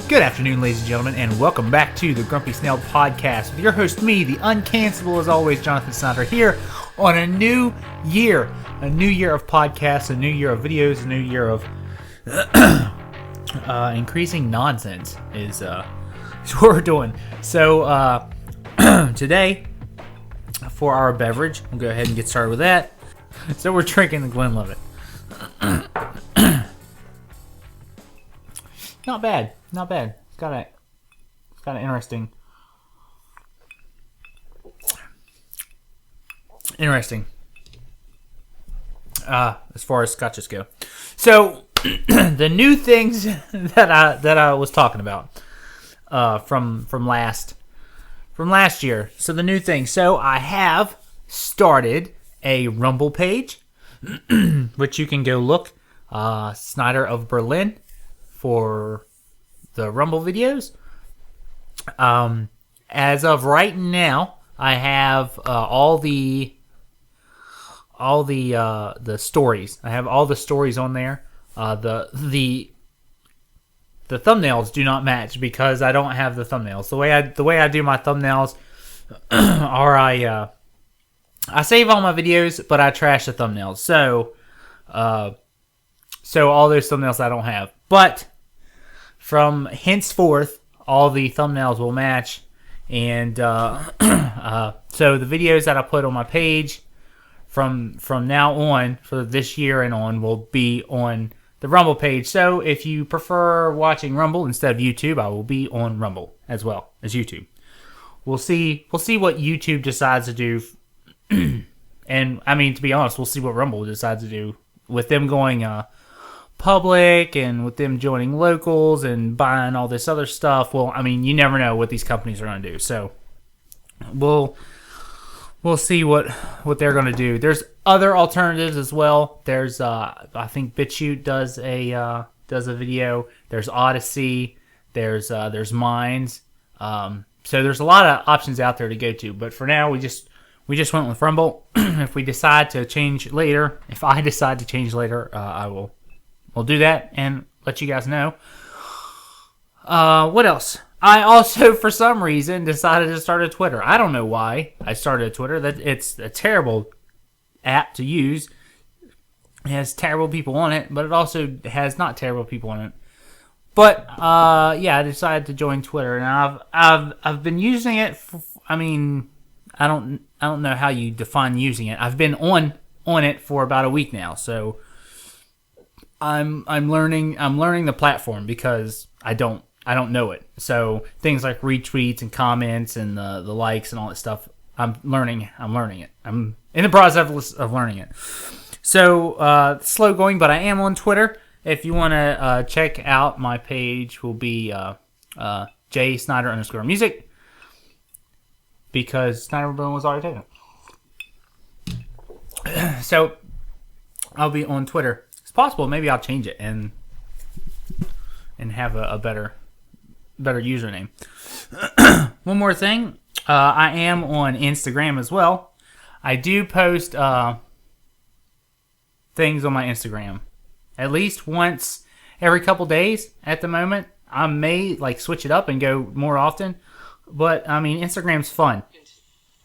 Good afternoon, ladies and gentlemen, and welcome back to the Grumpy Snail Podcast with your host, me, the uncancelable as always, Jonathan Snyder, here on a new year of podcasts, a new year of videos, a new year of increasing nonsense is what we're doing. So today, for our beverage, we'll go ahead and get started with that. So we're drinking the Glenlivet. Not bad. It's got an interesting. As far as scotches go. So the new things that I was talking about from last year. So the new thing. So I have started a Rumble page, which you can go look. Snyder of Berlin for the Rumble videos. As of right now, I have all the stories. I have all the stories on there. The thumbnails do not match because I don't have the thumbnails. The way I do my thumbnails are I save all my videos, but I trash the thumbnails. So all those thumbnails I don't have. But from henceforth, all the thumbnails will match. And so the videos that I put on my page from now on, for this year and on, will be on the Rumble page. So if you prefer watching Rumble instead of YouTube, I will be on Rumble as well as YouTube. We'll see what YouTube decides to do. And I mean, to be honest, we'll see what Rumble decides to do with them going public and with them joining locals and buying all this other stuff. Well, I mean, you never know what these companies are going to do. So we'll see what they're going to do. There's other alternatives as well. There's I think BitChute does a video. There's Odyssey. There's Minds. So there's a lot of options out there to go to. But for now, we just went with Rumble. If I decide to change later, We'll do that and let you guys know. What else? I also, for some reason, decided to start a Twitter. I don't know why I started a Twitter. That it's a terrible app to use. It has terrible people on it, but it also has not terrible people on it. But I decided to join Twitter, and I've been using it. I don't know how you define using it. I've been on it for about a week now, so I'm learning the platform because I don't know it. So things like retweets and comments and the likes and all that stuff, I'm learning it. I'm in the process of learning it. So slow going, but I am on Twitter. If you want to check out my page, will be jsnyder_music, because Snyder Boom was already taken. So I'll be on Twitter. Possible, maybe I'll change it and have a better username. One more thing, I am on Instagram as well. I do post things on my Instagram at least once every couple days at the moment. I may switch it up and go more often, but I mean, Instagram's fun.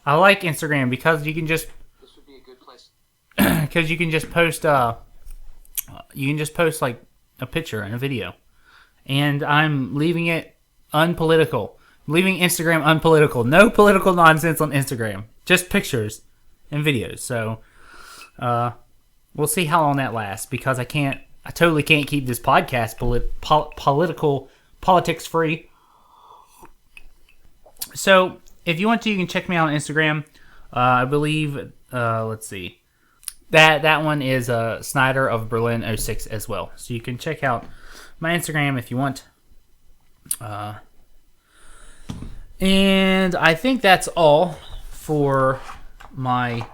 I like Instagram because you can just post like a picture and a video. And I'm leaving it unpolitical. Leaving Instagram unpolitical. No political nonsense on Instagram. Just pictures and videos. So we'll see how long that lasts, because I totally can't keep this podcast politics free. So if you want to, you can check me out on Instagram. I believe, let's see. That one is Snyder of Berlin 06 as well. So you can check out my Instagram if you want. And I think that's all for my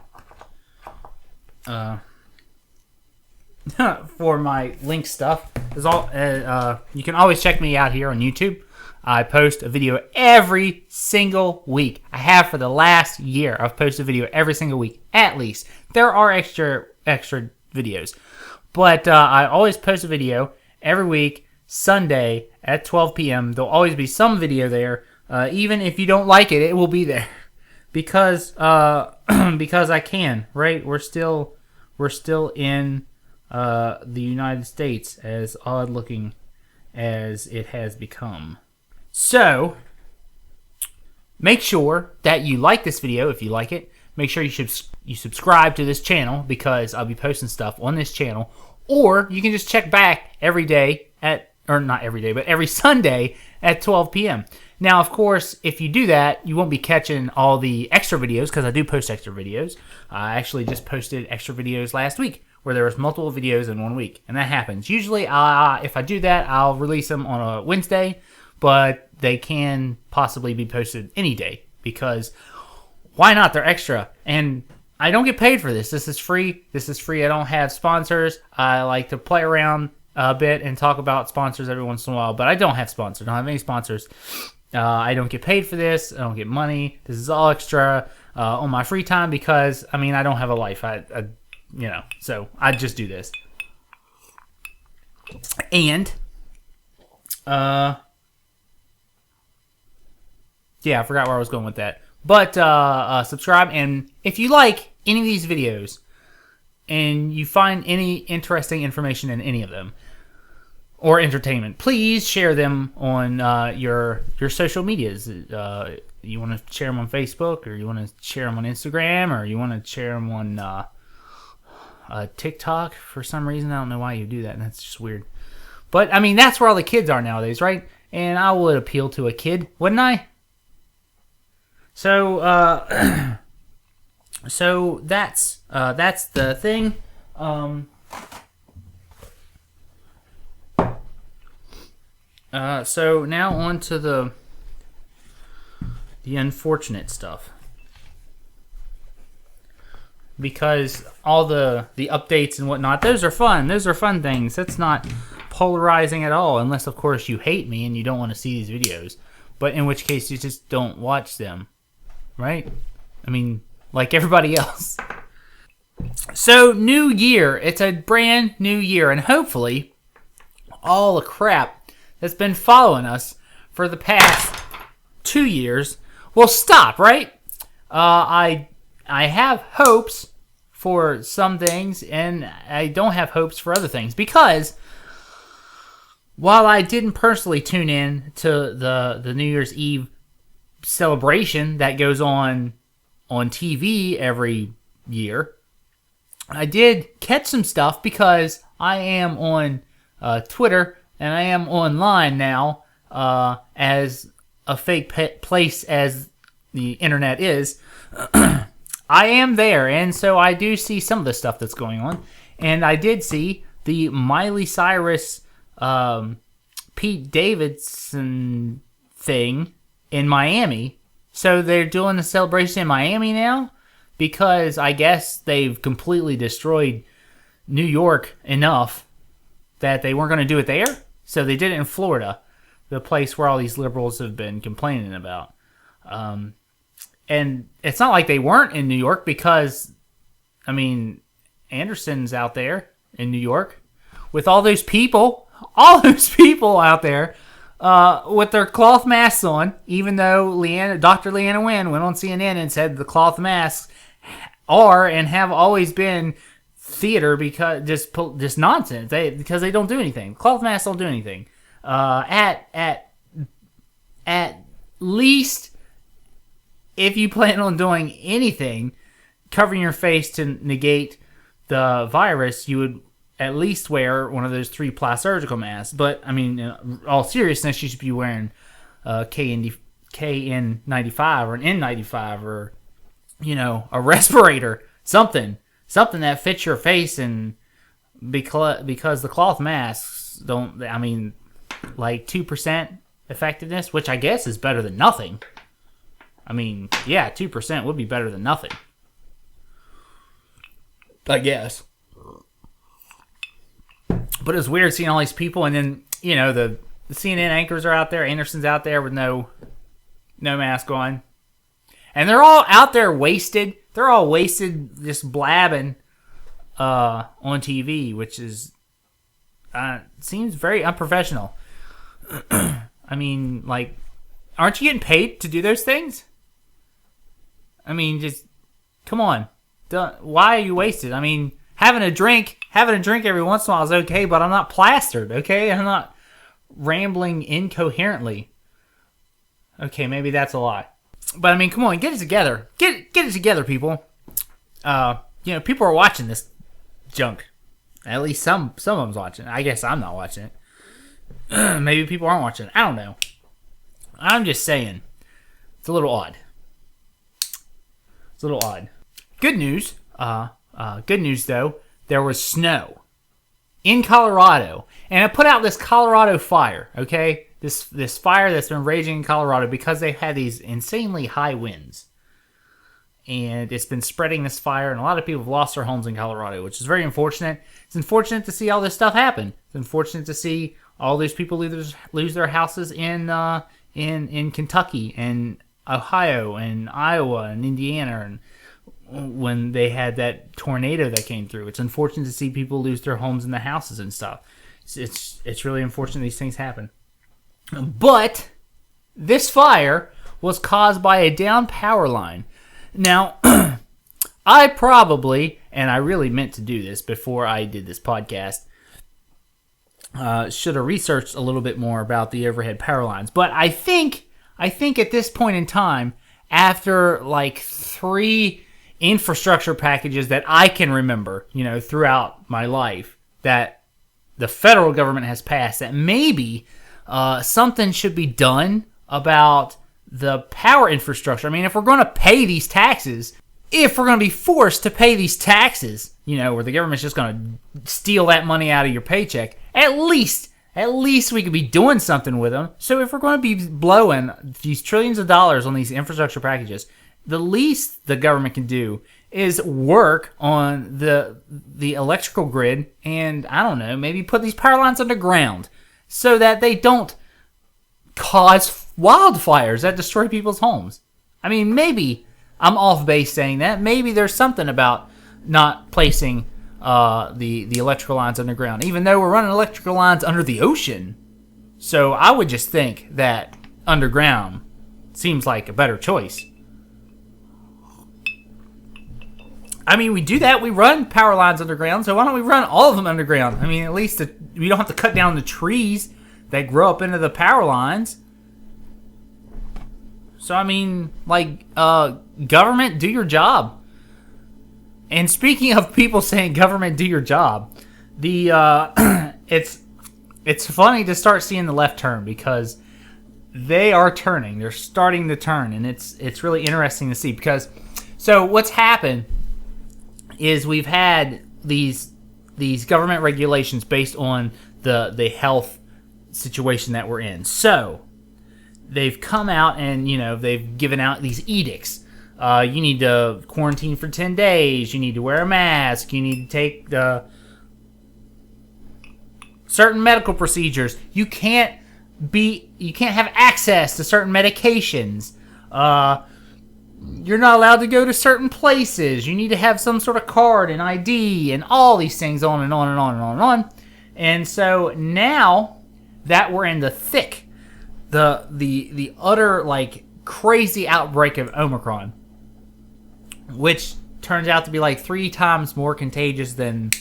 link stuff. Is all. You can always check me out here on YouTube. I post a video every single week. I have for the last year. I've posted a video every single week, at least. There are extra videos, but I always post a video every week. Sunday at 12 p.m. There'll always be some video there. Even if you don't like it, it will be there because because I can. Right? We're still in the United States, as odd looking as it has become. So make sure that you like this video if you like it. Make sure you subscribe to this channel because I'll be posting stuff on this channel. Or you can just check back every day not every day, but every Sunday at 12 p.m. Now, of course, if you do that, you won't be catching all the extra videos because I do post extra videos. I actually just posted extra videos last week where there was multiple videos in 1 week, and that happens. Usually, if I do that, I'll release them on a Wednesday, but they can possibly be posted any day because why not? They're extra, and I don't get paid for this. This is free. I don't have sponsors. I like to play around a bit and talk about sponsors every once in a while, but I don't have sponsors. I don't have any sponsors. I don't get paid for this. I don't get money. This is all extra on my free time because, I don't have a life. So I just do this. And, yeah, I forgot where I was going with that. But subscribe, and if you like any of these videos and you find any interesting information in any of them or entertainment, please share them on your social medias. You want to share them on Facebook, or you want to share them on Instagram, or you want to share them on TikTok for some reason. I don't know why you do that, and that's just weird. But, that's where all the kids are nowadays, right? And I would appeal to a kid, wouldn't I? So, so that's the thing. So now on to the unfortunate stuff, because all the updates and whatnot, those are fun. Those are fun things. That's not polarizing at all, unless of course you hate me and you don't want to see these videos. But in which case you just don't watch them. Right? Like everybody else. So, new year. It's a brand new year. And hopefully, all the crap that's been following us for the past 2 years will stop, right? I have hopes for some things, and I don't have hopes for other things. Because, while I didn't personally tune in to the New Year's Eve celebration that goes on TV every year, I did catch some stuff because I am on Twitter and I am online now, as a fake place as the internet is. I am there, and so I do see some of the stuff that's going on, and I did see the Miley Cyrus Pete Davidson thing in Miami. So they're doing a celebration in Miami now because I guess they've completely destroyed New York enough that they weren't going to do it there. So they did it in Florida, the place where all these liberals have been complaining about. And it's not like they weren't in New York because, Anderson's out there in New York with all those people out there with their cloth masks on, even though Dr. Leanna Wen went on CNN and said the cloth masks are and have always been theater because just nonsense. Because they don't do anything. Cloth masks don't do anything. At least, if you plan on doing anything, covering your face to negate the virus, you would at least wear one of those 3-ply surgical masks. But, in all seriousness, you should be wearing KN95 or an N95 or, a respirator. Something that fits your face, and because the cloth masks don't, like 2% effectiveness, which I guess is better than nothing. 2% would be better than nothing, I guess. But it's weird seeing all these people, and then, the CNN anchors are out there. Anderson's out there with no mask on. And they're all out there wasted. They're all wasted just blabbing on TV, which is seems very unprofessional. I mean, like, aren't you getting paid to do those things? I mean, just come on. Why are you wasted? I mean, having a drink every once in a while is okay, but I'm not plastered, okay? I'm not rambling incoherently. Okay, maybe that's a lie. But I mean, come on, get it together. Get it together, people. People are watching this junk. At least some of them's watching. I guess I'm not watching it. Maybe people aren't watching it. I don't know. I'm just saying. It's a little odd. It's a little odd. Good news. Good news though. There was snow in Colorado, and it put out this Colorado fire. Okay, this fire that's been raging in Colorado because they've had these insanely high winds, and it's been spreading this fire, and a lot of people have lost their homes in Colorado, which is very unfortunate. It's unfortunate to see all this stuff happen. It's unfortunate to see all these people lose their houses in Kentucky and Ohio and Iowa and Indiana, and when they had that tornado that came through. It's unfortunate to see people lose their homes and the houses and stuff. It's really unfortunate these things happen. But this fire was caused by a down power line. Now, I probably, and I really meant to do this before I did this podcast, should have researched a little bit more about the overhead power lines. But I think at this point in time, after like 3 infrastructure packages that I can remember, throughout my life, that the federal government has passed, that maybe something should be done about the power infrastructure. I mean, if we're going to pay these taxes, if we're going to be forced to pay these taxes, where the government's just going to steal that money out of your paycheck, at least we could be doing something with them. So if we're going to be blowing these trillions of dollars on these infrastructure packages, the least the government can do is work on the electrical grid, and I don't know, maybe put these power lines underground so that they don't cause wildfires that destroy people's homes. I mean, maybe I'm off base saying that. Maybe there's something about not placing the electrical lines underground, even though we're running electrical lines under the ocean. So I would just think that underground seems like a better choice. I mean, we do that. We run power lines underground, so why don't we run all of them underground? I mean, at least we don't have to cut down the trees that grow up into the power lines. So, I mean, government, do your job. And speaking of people saying, government, do your job, it's funny to start seeing the left turn, because they are turning. They're starting to turn, and it's really interesting to see. So what's happened is we've had these government regulations based on the health situation that we're in. So they've come out and, they've given out these edicts. You need to quarantine for 10 days. You need to wear a mask. You need to take the certain medical procedures. You can't have access to certain medications. You're not allowed to go to certain places. You need to have some sort of card and ID and all these things, on and on and on and on and on. And so now that we're in the thick, the utter crazy outbreak of Omicron, which turns out to be 3 times more contagious than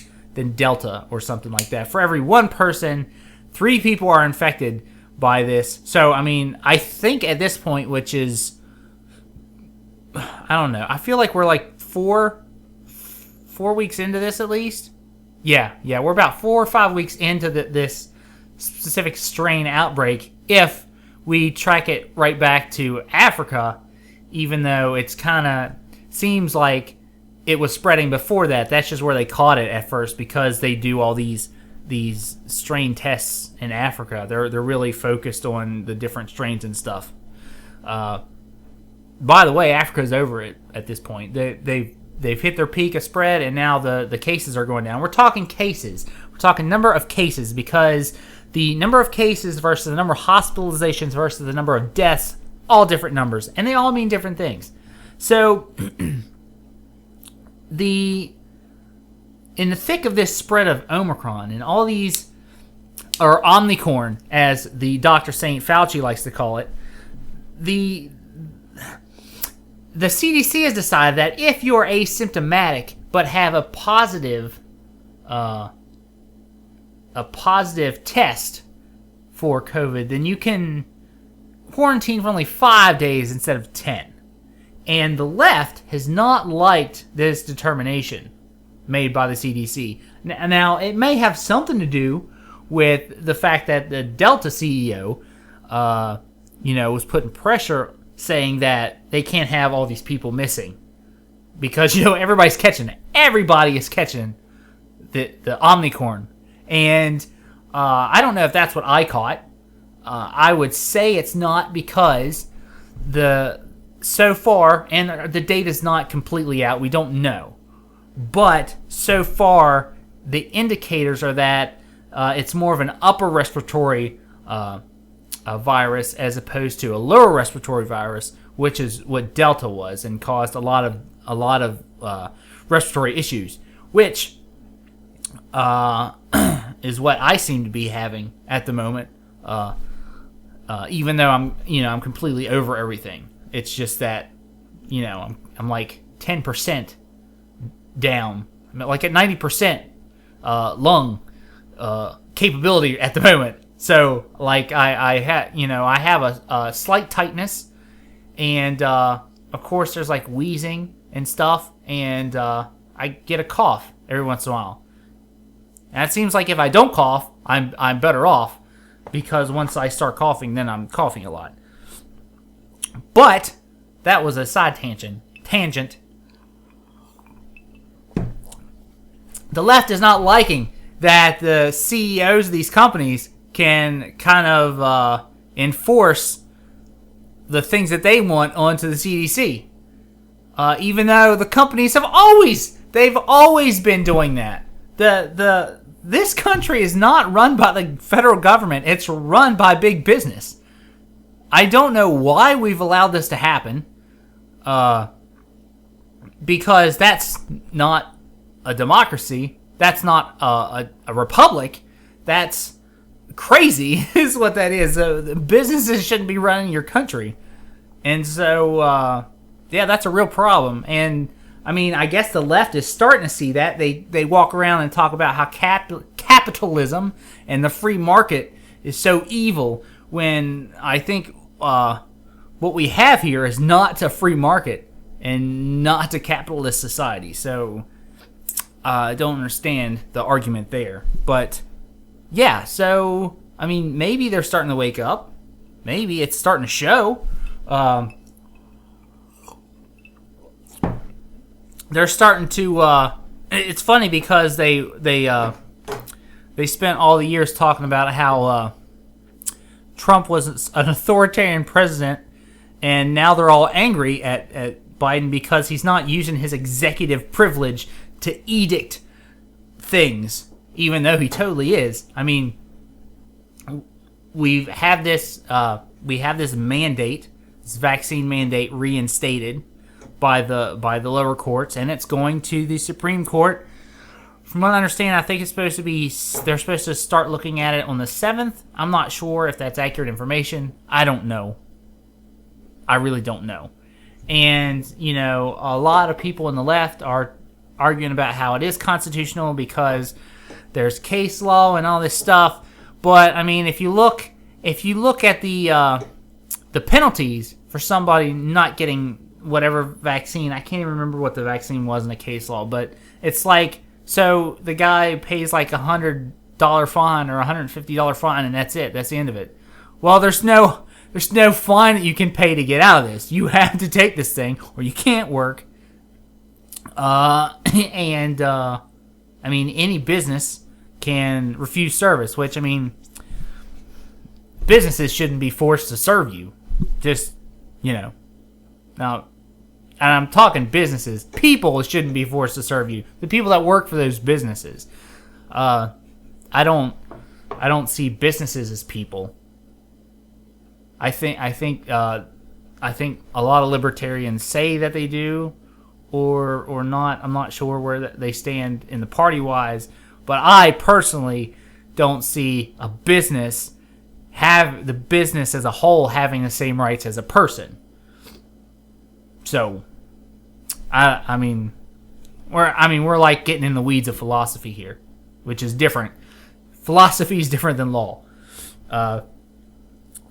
Delta or something like that. For every 1 person, 3 people are infected by this. So I mean, I think at this point, which is, I don't know, I feel like we're 4 weeks into this at least. Yeah, we're about 4 or 5 weeks into this specific strain outbreak, if we track it right back to Africa, even though it's kind of seems like it was spreading before that. That's just where they caught it at first, because they do all these strain tests in Africa. They're really focused on the different strains and stuff. By the way, Africa's over it at this point. They've hit their peak of spread, and now the cases are going down. We're talking cases. We're talking number of cases, because the number of cases versus the number of hospitalizations versus the number of deaths, all different numbers, and they all mean different things. So, in the thick of this spread of Omicron and all these or Omicron, as the Dr. St. Fauci likes to call it, the CDC has decided that if you're asymptomatic but have a positive test for COVID, then you can quarantine for only 5 days instead of 10. And the left has not liked this determination made by the CDC. Now, it may have something to do with the fact that the Delta CEO, was putting pressure saying that they can't have all these people missing. Because, everybody's catching it. Everybody is catching the Omicron. And I don't know if that's what I caught. I would say it's not, because so far, and the data's not completely out, we don't know. But so far, the indicators are that it's more of an upper respiratory virus as opposed to a lower respiratory virus, which is what Delta was and caused a lot of respiratory issues, which is what I seem to be having at the moment. Even though I'm completely over everything. It's just that, I'm like 10% down. I'm like at 90% lung capability at the moment. So like I have a slight tightness, and of course there's like wheezing and stuff, and I get a cough every once in a while. And it seems like if I don't cough, I'm better off, because once I start coughing, then I'm coughing a lot. But that was a side tangent. The left is not liking that the CEOs of these companies can kind of enforce the things that they want onto the CDC. Even though the companies they've always been doing that. This country is not run by the federal government. It's run by big business. I don't know why we've allowed this to happen. Because that's not a democracy. That's not a republic. That's crazy, is what that is. The businesses shouldn't be running your country. And so, that's a real problem. And I mean, I guess the left is starting to see that. They walk around and talk about how capitalism and the free market is so evil, when I think what we have here is not a free market and not a capitalist society. So I don't understand the argument there. But yeah, so I mean, maybe they're starting to wake up. Maybe it's starting to show. They're starting to. It's funny because they spent all the years talking about how Trump was an authoritarian president, and now they're all angry at Biden because he's not using his executive privilege to edict things, even though he totally is. I mean, we have this mandate, this vaccine mandate reinstated by the lower courts, and it's going to the Supreme Court. From what I understand, I think they're supposed to start looking at it on the 7th. I'm not sure if that's accurate information. I don't know. I really don't know. And, a lot of people on the left are arguing about how it is constitutional because there's case law and all this stuff. But, I mean, if you look at the penalties for somebody not getting whatever vaccine, I can't even remember what the vaccine was in the case law, but it's like, so the guy pays like $100 fine or $150 fine, and that's it. That's the end of it. Well, there's no fine that you can pay to get out of this. You have to take this thing, or you can't work. I mean, any business can refuse service, which, I mean, businesses shouldn't be forced to serve you. Just, now, and I'm talking businesses. People shouldn't be forced to serve you. The people that work for those businesses. I don't see businesses as people. I think a lot of libertarians say that they do, or not. I'm not sure where they stand in the party wise, but I personally don't see a business have the business as a whole having the same rights as a person. So, I mean, we're like getting in the weeds of philosophy here, which is different. Philosophy is different than law.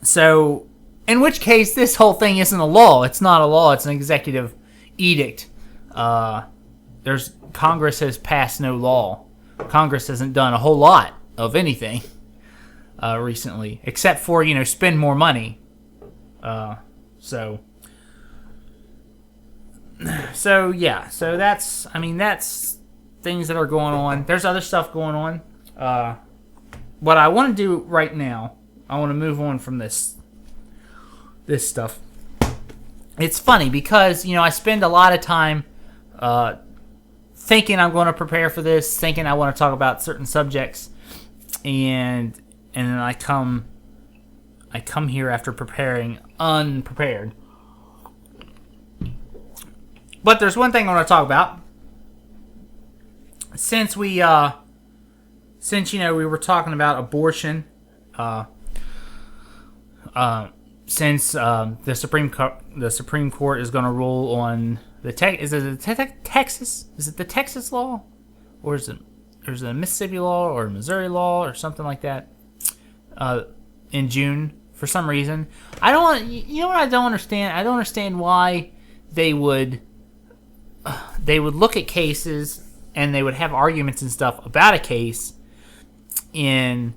So, in which case, this whole thing isn't a law. It's not a law. It's an executive edict. Congress has passed no law. Congress hasn't done a whole lot of anything recently, except for, spend more money. So yeah. So that's things that are going on. There's other stuff going on. What I want to do right now, I want to move on from this stuff. It's funny because, I spend a lot of time thinking I'm going to prepare for this, thinking I want to talk about certain subjects, and then I come here after preparing unprepared. But there's one thing I want to talk about. Since we were talking about abortion, since the Supreme Court is going to rule on is it the Texas law, or is it a Mississippi law or a Missouri law or something like that in June for some reason. I don't understand. I don't understand why they would look at cases and they would have arguments and stuff about a case in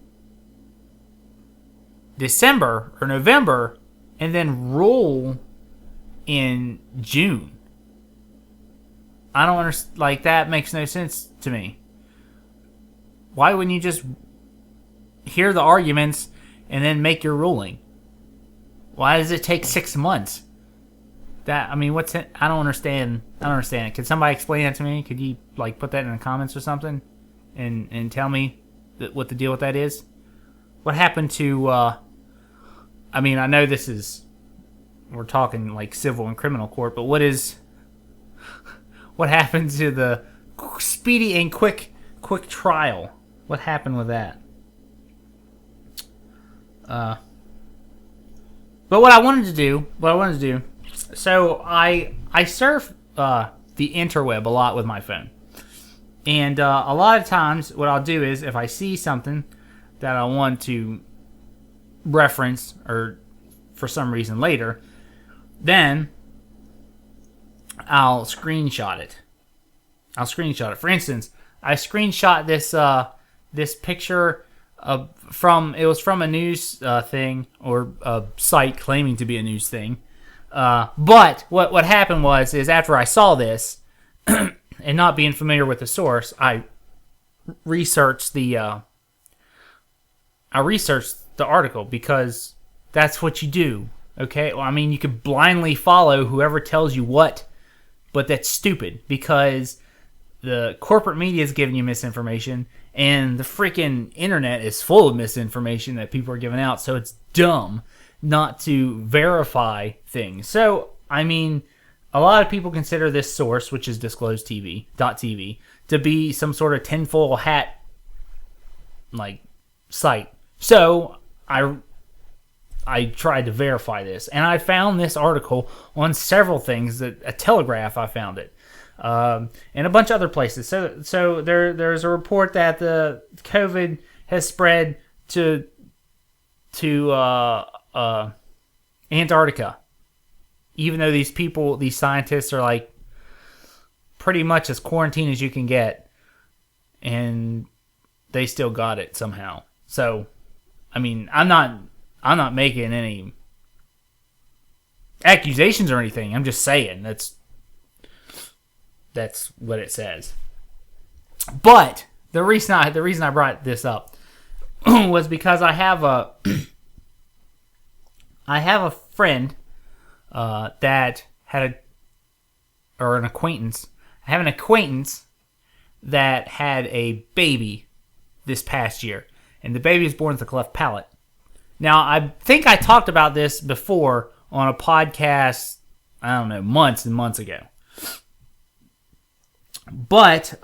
December or November and then rule in June. I don't understand. Like, that makes no sense to me. Why wouldn't you just hear the arguments and then make your ruling? Why does it take 6 months? What's it? I don't understand. It. Could somebody explain that to me? Could you put that in the comments or something, and tell me what the deal with that is? What happened to? I know we're talking civil and criminal court, but what happened to the speedy and quick trial? What happened with that? But what I wanted to do, so I surf the interweb a lot with my phone, and a lot of times what I'll do is if I see something that I want to reference or for some reason later, then I'll screenshot it. For instance, I screenshot this picture from a news thing or a site claiming to be a news thing. But what happened is after I saw this and not being familiar with the source, I researched the article because that's what you do. Okay, well, you could blindly follow whoever tells you what, but that's stupid because the corporate media is giving you misinformation and the freaking internet is full of misinformation that people are giving out. So it's dumb not to verify things. So, a lot of people consider this source, which is Disclosed TV, to be some sort of tinfoil hat site. So I tried to verify this, and I found this article on several things. A Telegraph, I found it, and a bunch of other places. So there's a report that the COVID has spread to Antarctica, even though these scientists are pretty much as quarantined as you can get, and they still got it somehow. So, I'm not making any accusations or anything. I'm just saying that's what it says. But the reason I brought this up was because I have a friend that had an acquaintance. I have an acquaintance that had a baby this past year, and the baby was born with a cleft palate. Now, I think I talked about this before on a podcast, I don't know, months and months ago. But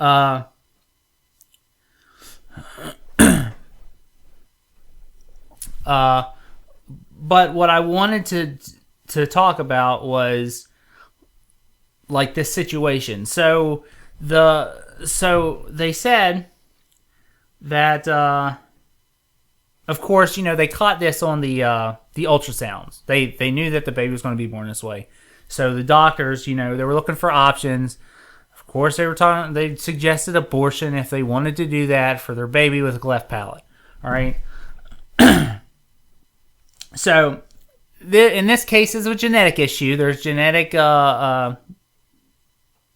But what I wanted to talk about was like this situation. So they said that of course, they caught this on the ultrasounds. They knew that the baby was going to be born this way. So the doctors, they were looking for options. Of course, they suggested abortion if they wanted to do that for their baby with a cleft palate. All right. So in this case, it's a genetic issue. There's genetic,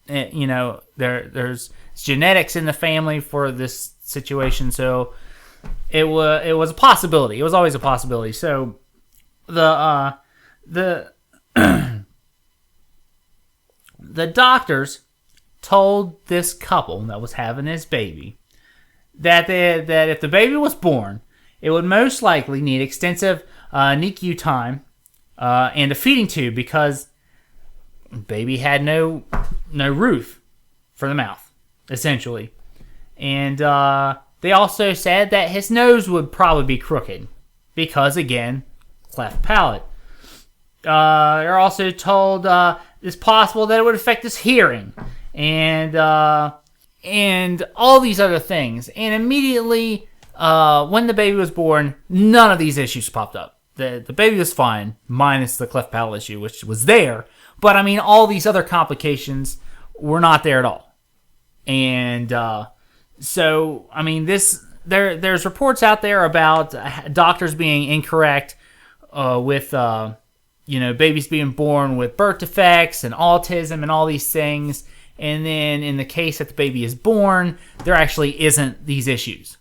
there's genetics in the family for this situation. So it was a possibility. It was always a possibility. So the the doctors told this couple that was having this baby that if the baby was born, it would most likely need extensive NICU time and a feeding tube because baby had no roof for the mouth, essentially. And they also said that his nose would probably be crooked because, again, cleft palate. They're also told it's possible that it would affect his hearing and all these other things. And immediately, when the baby was born, none of these issues popped up. The baby was fine, minus the cleft palate issue, which was there. But, I mean, all these other complications were not there at all. And so, I mean, there's reports out there about doctors being incorrect with, babies being born with birth defects and autism and all these things. And then in the case that the baby is born, there actually isn't these issues.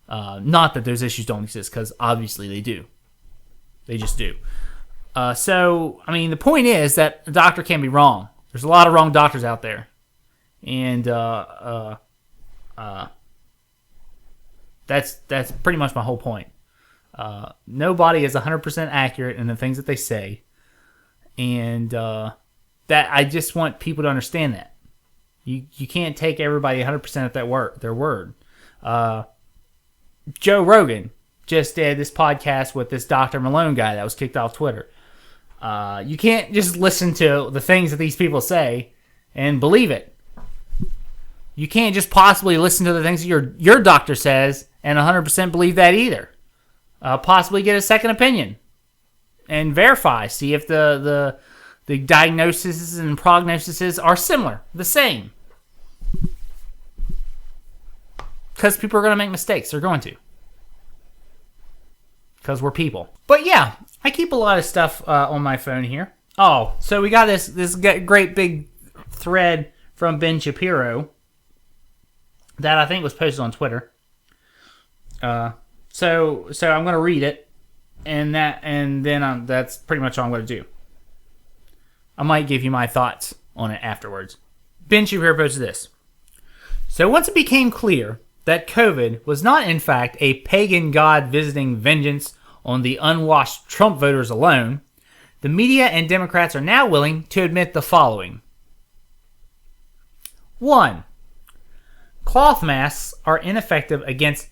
Not that those issues don't exist, because obviously they do. They just do. So, I mean, the point is that a doctor can be wrong. There's a lot of wrong doctors out there. And that's pretty much my whole point. Nobody is 100% accurate in the things that they say. And that I just want people to understand that. You can't take everybody 100% at their word. Joe Rogan just did this podcast with this Dr. Malone guy that was kicked off Twitter. You can't just listen to the things that these people say and believe it. You can't just possibly listen to the things that your doctor says and 100% believe that either. Possibly get a second opinion and verify. See if the diagnoses and prognoses are similar, the same. Because people are going to make mistakes. They're going to. Because we're people. But yeah, I keep a lot of stuff on my phone here. Oh, so we got this great big thread from Ben Shapiro that I think was posted on Twitter. So I'm going to read it, and then that's pretty much all I'm going to do. I might give you my thoughts on it afterwards. Ben Shapiro posted this. So once it became clear that COVID was not in fact a pagan god visiting vengeance on the unwashed Trump voters alone, the media and Democrats are now willing to admit the following. 1. Cloth masks are ineffective against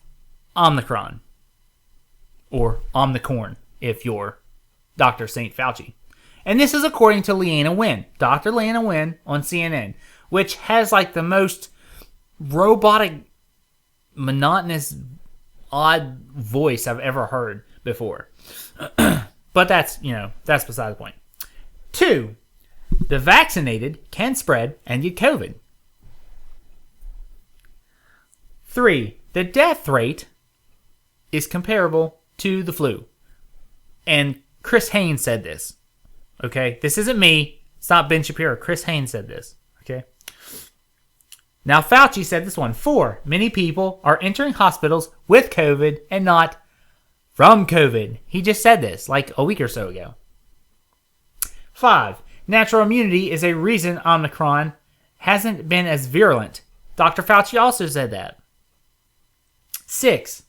Omicron, or Omnicorn, if you're Dr. St. Fauci. And this is according to Leana Wen, Dr. Leana Wen on CNN, which has like the most robotic, monotonous, odd voice I've ever heard before. But that's beside the point. 2. The vaccinated can spread and get COVID. 3. The death rate is comparable to the flu. And Chris Haynes said this. Okay? This isn't me. It's not Ben Shapiro. Chris Haynes said this. Okay? Now, Fauci said this one. 4. Many people are entering hospitals with COVID and not from COVID. He just said this like a week or so ago. 5. Natural immunity is a reason Omicron hasn't been as virulent. Dr. Fauci also said that. 6.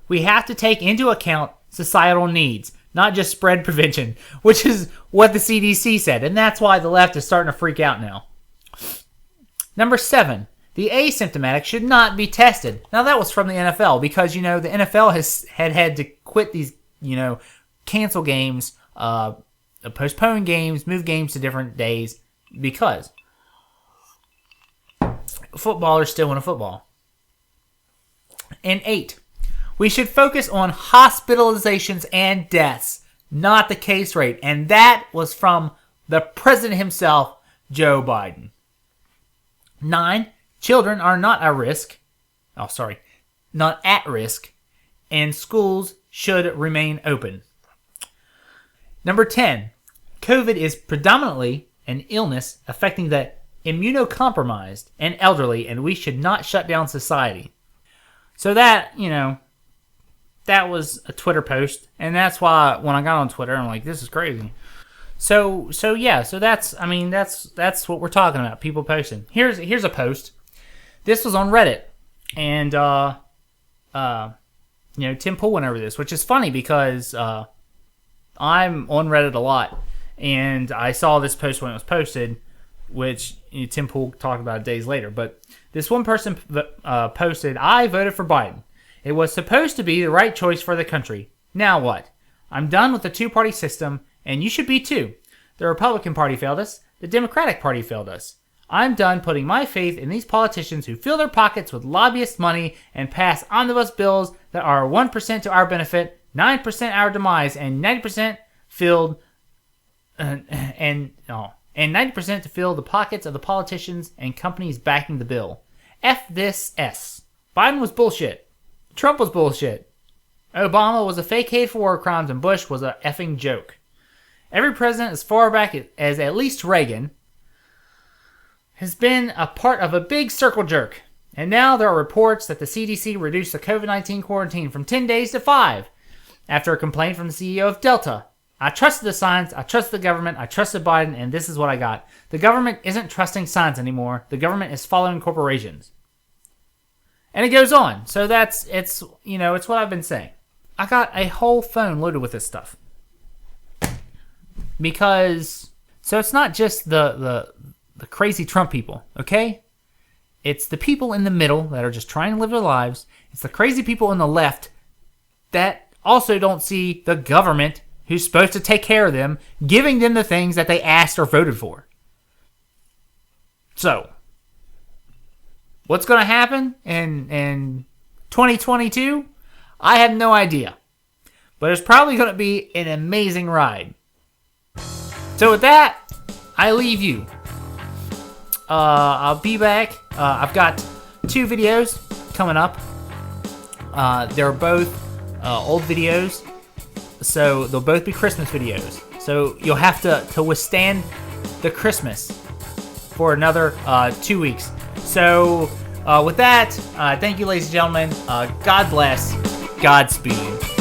We have to take into account societal needs, not just spread prevention, which is what the CDC said, and that's why the left is starting to freak out now. Number 7. The asymptomatic should not be tested. Now, that was from the NFL because, the NFL had to quit these cancel games, postpone games, move games to different days because footballers still want to football. And 8, we should focus on hospitalizations and deaths, not the case rate. And that was from the president himself, Joe Biden. 9, children are not at risk. Not at risk. And schools should remain open. Number 10, COVID is predominantly an illness affecting the immunocompromised and elderly, and we should not shut down society. So that, that was a Twitter post, and that's why when I got on Twitter, I'm like, this is crazy. So that's what we're talking about. People posting. Here's a post. This was on Reddit, and Tim Pool went over this, which is funny because I'm on Reddit a lot, and I saw this post when it was posted, which Tim Pool talked about days later. But this one person posted, "I voted for Biden. It was supposed to be the right choice for the country. Now what? I'm done with the two-party system, and you should be too. The Republican Party failed us. The Democratic Party failed us. I'm done putting my faith in these politicians who fill their pockets with lobbyist money and pass omnibus bills that are 1% to our benefit, 9% our demise, and 90% filled and 90% to fill the pockets of the politicians and companies backing the bill. F this S. Biden was bullshit. Trump was bullshit. Obama was a fake hate for war crimes, and Bush was a effing joke. Every president as far back as at least Reagan has been a part of a big circle jerk. And now there are reports that the CDC reduced the COVID-19 quarantine from 10 days to 5 after a complaint from the CEO of Delta. I trusted the science, I trusted the government, I trusted Biden, and this is what I got. The government isn't trusting science anymore. The government is following corporations." And it goes on. So it's what I've been saying. I got a whole phone loaded with this stuff. So it's not just the crazy Trump people, okay? It's the people in the middle that are just trying to live their lives. It's the crazy people on the left that also don't see the government who's supposed to take care of them, giving them the things that they asked or voted for. So, what's going to happen in 2022? I have no idea. But it's probably going to be an amazing ride. So with that, I leave you. I'll be back. I've got 2 videos coming up. They're both old videos. So they'll both be Christmas videos. So you'll have to withstand the Christmas for another 2 weeks. So with that, thank you, ladies and gentlemen. God bless. Godspeed.